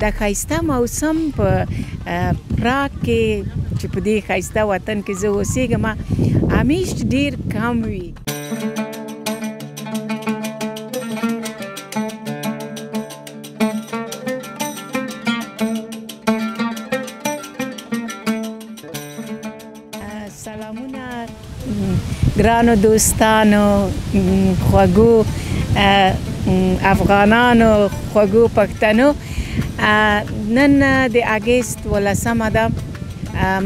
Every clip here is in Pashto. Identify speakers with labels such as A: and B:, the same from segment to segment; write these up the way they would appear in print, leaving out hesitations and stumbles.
A: دا ښایسته موسم په پراګ کې چې په دې ښایسته وطن کې زه اوسېږم همیش ډېر کم وي. سلامونه ګرانو دوستانو، خوږو افغانانو، خوږو پښتنو. نن د اګست 18 ده.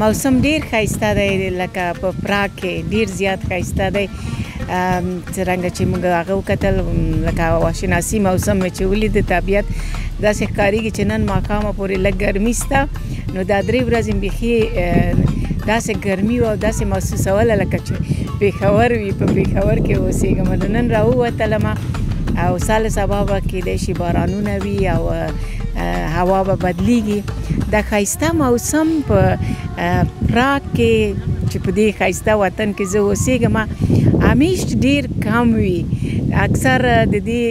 A: موسم ډیر ښایسته دی، لکه په پراګ کې ډیر زیات ښایسته دی. څرنګه چې موږ هغه وکتل، لکه هواشناسي موسم مې چې ولید، طبیعت داسې ښکارېږي چې نن ماښامه پورې لږ ګرمي شته. نو دا 3 ورځې بیخي داسې ګرمي وه او داسې محسوسوله لکه چې پېښور وي، په پېښور کې اوسېږم. نو نن راووتلم او سال سبا به کیدای شي بارانونه وي او هوا به بدلیږي. دا ښایسته موسم په پراګ کې چې په دې ښایسته وطن کې زه اوسېږم همیش ډېر کم وي. اکثر د دې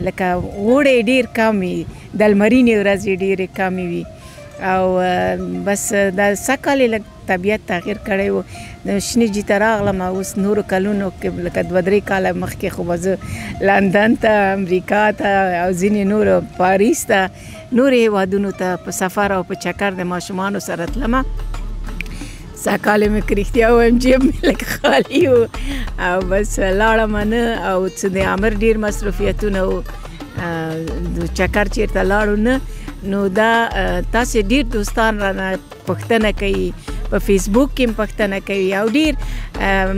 A: لکه اوړی ډېر کم وي، د لمرینې ورځې ډېرې کمې وي. او بس دا سږکال یې لږ طبیعت تغییر کړی و. د شنیجي ته راغلم، اوس نورو کلونو کې لکه 2-3 کاله مخکې خو به زه لندن ته، امریکا ته او ځینې نورو پاریس ته، نورو هیوادونو ته په سفر او په چکر د ماشومانو سره تلمه. سږکال مې که رښتیا ووایم جیب مې لږ خالي و او بس لاړم نه. او څه د عمر ډېر مصروفیتونه و، د چکر چېرته لاړو نه. نو دا تاسې ډېر دوستان رانه پوښتنه کوي، په فیسبوک کې هم پوښتنه کوي او ډېر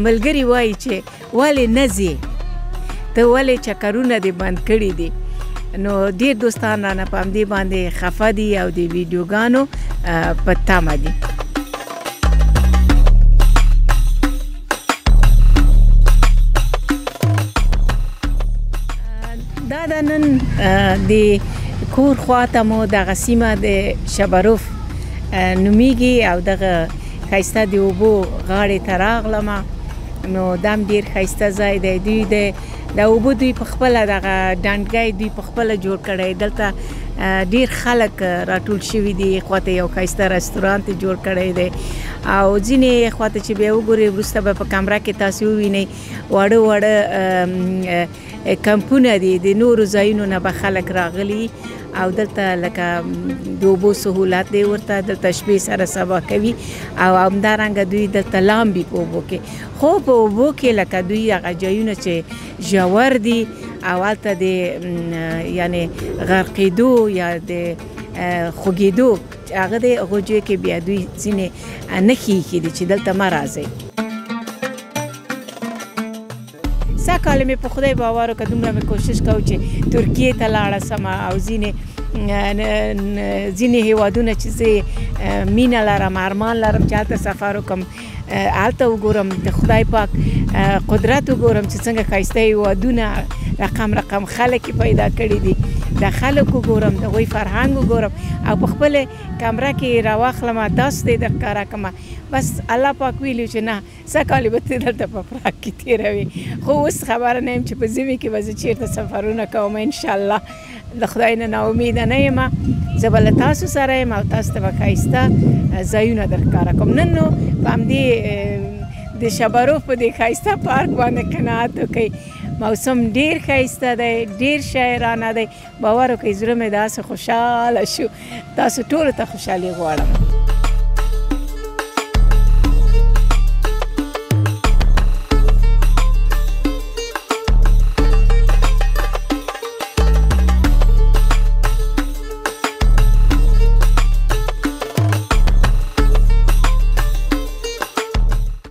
A: ملګري وایي چې ولې نه ځې، ته ولې چکرونه دې بند کړي دي. نو ډېر دوستان رانه په همدې باندې خفه دي او د ویډیوګانو په تمه دي. دا د نن د کور خواته مو دغه سیمه د شبروف نومیږي او دغه ښایسته د اوبو غاړې ته راغلم. نو دا هم ډېر ښایسته ځای دی. دوی د اوبو دوی په خپله دغه ډنډګی دوی په خپله جوړ کړی. دلته ډېر خلک راټول شوي دي. خواته یو ښایسته رستورانت جوړ کړی دی او ځینې خواته چې بیا وګورئ وروسته به په کمره کې تاسې ووینئ واړه واړه کمپونه دي، د نورو ځایونو نه به خلک راغلي او دلته لکه د اوبو سهولت دی ورته، دلته شپې سره سبا کوي او همدارنګه دوی دلته لامبي په اوبو کې. خو په اوبو کې لکه دوی هغه ځایونه چې ژور دي او هلته د یعنې غرقېدو یا د خوږېدو هغه دی، هغو ځایو کې بیا دوی ځینې نښې ایښي دي چې دلته مه راځئ. سږکال مې په خدای باور وکړه، دومره مې کوشش کوو چې ترکیې ته لاړه سمه او ځینې هیوادونه چې زه مینه لرم، ارمان لرم چې هلته سفر وکړم، هلته وګورم د خدای پاک قدرت وګورم چې څنګه ښایسته هیوادونه رقم خلک پیدا کړي دي، د خلک وګورم، د هغوی فرهنګ وګورم او په خپله کمره کې راواخلم، داسې دی درښکاره کړمه. بس الله پاک ویلي چې نه سږکال به ته دلته په پراګ کې تېروې. خو اوس خبره نه یم چې په ژمي کې به زه چېرته سفرونه کوم. انشاءالله د خدای نه ناامیده نه یم، زه به له تاسو سره یم او تاسو ته به ښایسته ځایونه درښکاره کوم. نن نو په همدې د شبروف په دې ښایسته پارک باندې قناعت وکړئ. موسم ډېر ښایسته دی، ډېر شاعرانه دی. باور وکړئ زړه مې داسې خوشحاله شو. تاسو ټولو ته خوشحالي غواړم.